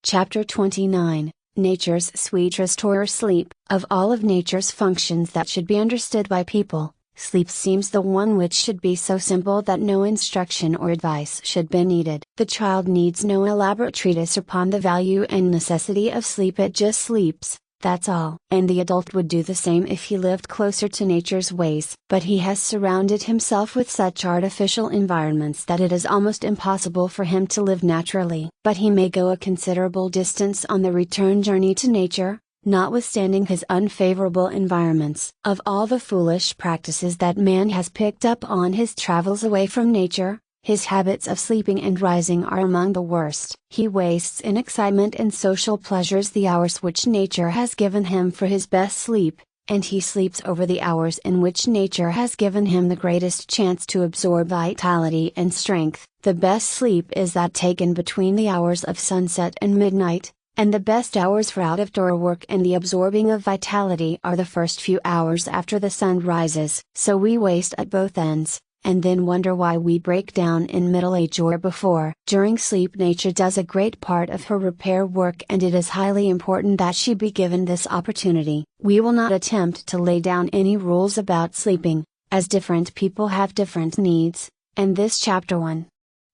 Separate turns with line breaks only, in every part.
Chapter 29, Nature's Sweet Restorer. Sleep. Of all of nature's functions that should be understood by people, sleep seems the one which should be so simple that no instruction or advice should be needed. The child needs no elaborate treatise upon the value and necessity of sleep, it just sleeps. That's all. And the adult would do the same if he lived closer to nature's ways. But he has surrounded himself with such artificial environments that it is almost impossible for him to live naturally. But he may go a considerable distance on the return journey to nature, notwithstanding his unfavorable environments. Of all the foolish practices that man has picked up on his travels away from nature, his habits of sleeping and rising are among the worst. He wastes in excitement and social pleasures the hours which nature has given him for his best sleep, and he sleeps over the hours in which nature has given him the greatest chance to absorb vitality and strength. The best sleep is that taken between the hours of sunset and midnight, and the best hours for out-of-door work and the absorbing of vitality are the first few hours after the sun rises. So we waste at both ends, and then wonder why we break down in middle age or before. During sleep, nature does a great part of her repair work, and it is highly important that she be given this opportunity. We will not attempt to lay down any rules about sleeping, as different people have different needs, and this chapter 1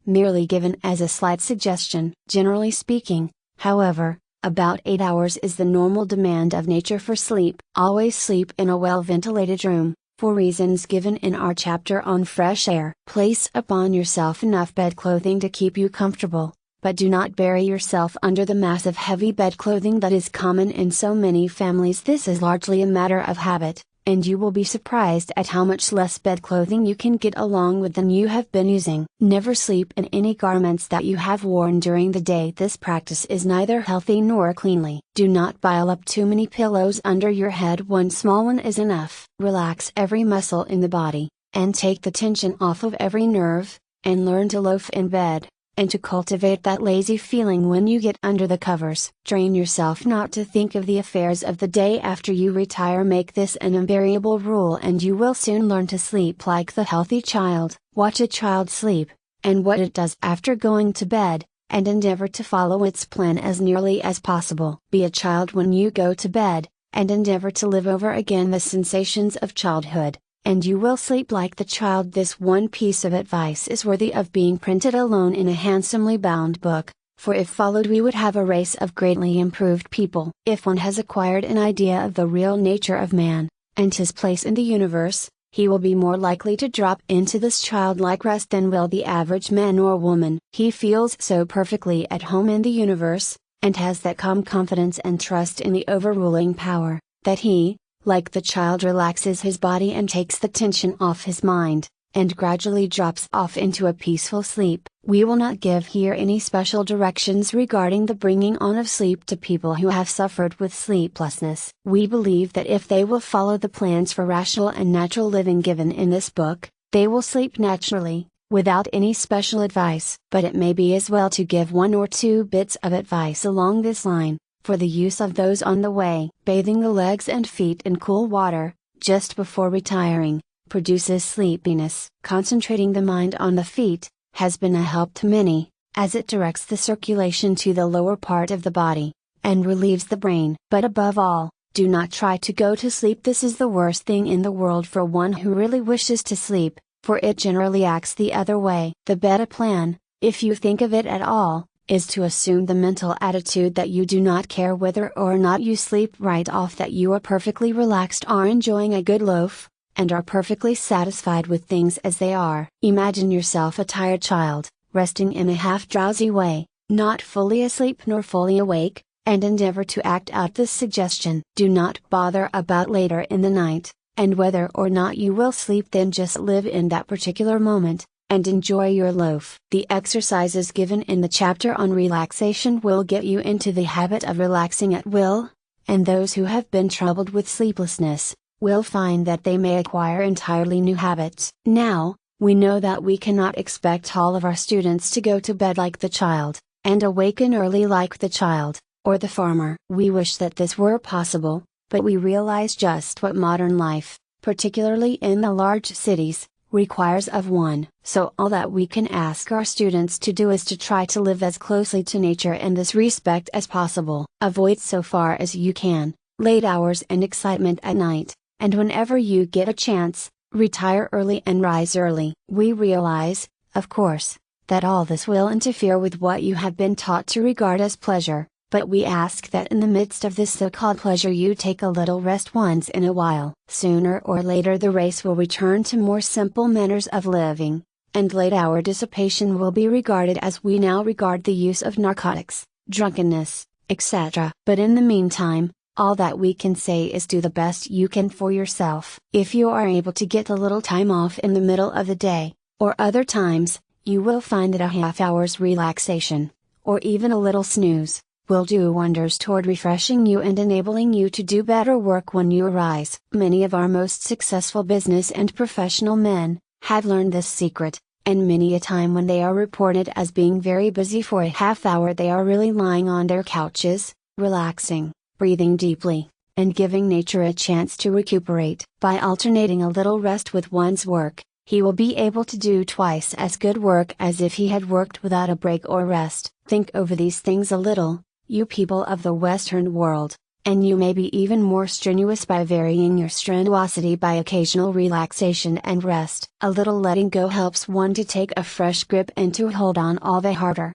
merely given as a slight suggestion. Generally speaking, however, about 8 hours is the normal demand of nature for sleep. Always sleep in a well-ventilated room, for reasons given in our chapter on fresh air. Place upon yourself enough bedclothing to keep you comfortable, but do not bury yourself under the mass of heavy bedclothing that is common in so many families. This is largely a matter of habit, and you will be surprised at how much less bedclothing you can get along with than you have been using. Never sleep in any garments that you have worn during the day. This practice is neither healthy nor cleanly. Do not pile up too many pillows under your head. One small one is enough. Relax every muscle in the body, and take the tension off of every nerve, and learn to loaf in bed, and to cultivate that lazy feeling when you get under the covers. Train yourself not to think of the affairs of the day after you retire. Make this an invariable rule, and you will soon learn to sleep like the healthy child. Watch a child sleep, and what it does after going to bed, and endeavor to follow its plan as nearly as possible. Be a child when you go to bed, and endeavor to live over again the sensations of childhood, and you will sleep like the child. This one piece of advice is worthy of being printed alone in a handsomely bound book, for if followed we would have a race of greatly improved people. If one has acquired an idea of the real nature of man, and his place in the universe, he will be more likely to drop into this childlike rest than will the average man or woman. He feels so perfectly at home in the universe, and has that calm confidence and trust in the overruling power, that he, like the child, relaxes his body and takes the tension off his mind, and gradually drops off into a peaceful sleep. We will not give here any special directions regarding the bringing on of sleep to people who have suffered with sleeplessness. We believe that if they will follow the plans for rational and natural living given in this book, they will sleep naturally, without any special advice. But it may be as well to give 1 or 2 bits of advice along this line, for the use of those on the way. Bathing the legs and feet in cool water, just before retiring, produces sleepiness. Concentrating the mind on the feet, has been a help to many, as it directs the circulation to the lower part of the body, and relieves the brain. But above all, do not try to go to sleep. This is the worst thing in the world for one who really wishes to sleep, for it generally acts the other way. The better plan, if you think of it at all, is to assume the mental attitude that you do not care whether or not you sleep right off, that you are perfectly relaxed, are enjoying a good loaf, and are perfectly satisfied with things as they are. Imagine yourself a tired child, resting in a half-drowsy way, not fully asleep nor fully awake, and endeavor to act out this suggestion. Do not bother about later in the night, and whether or not you will sleep. Then just live in that particular moment, and enjoy your loaf. The exercises given in the chapter on relaxation will get you into the habit of relaxing at will, and those who have been troubled with sleeplessness, will find that they may acquire entirely new habits. Now, we know that we cannot expect all of our students to go to bed like the child, and awaken early like the child, or the farmer. We wish that this were possible, but we realize just what modern life, particularly in the large cities, requires of one. So all that we can ask our students to do is to try to live as closely to nature in this respect as possible. Avoid so far as you can, late hours and excitement at night, and whenever you get a chance, retire early and rise early. We realize, of course, that all this will interfere with what you have been taught to regard as pleasure, but we ask that in the midst of this so-called pleasure you take a little rest once in a while. Sooner or later the race will return to more simple manners of living, and late hour dissipation will be regarded as we now regard the use of narcotics, drunkenness, etc. But in the meantime, all that we can say is do the best you can for yourself. If you are able to get a little time off in the middle of the day, or other times, you will find that a half-hour's relaxation, or even a little snooze, will do wonders toward refreshing you and enabling you to do better work when you arise. Many of our most successful business and professional men have learned this secret, and many a time when they are reported as being very busy for a half hour they are really lying on their couches, relaxing, breathing deeply, and giving nature a chance to recuperate. By alternating a little rest with one's work, he will be able to do twice as good work as if he had worked without a break or rest. Think over these things a little, you people of the Western world, and you may be even more strenuous by varying your strenuosity by occasional relaxation and rest. A little letting go helps one to take a fresh grip and to hold on all the harder.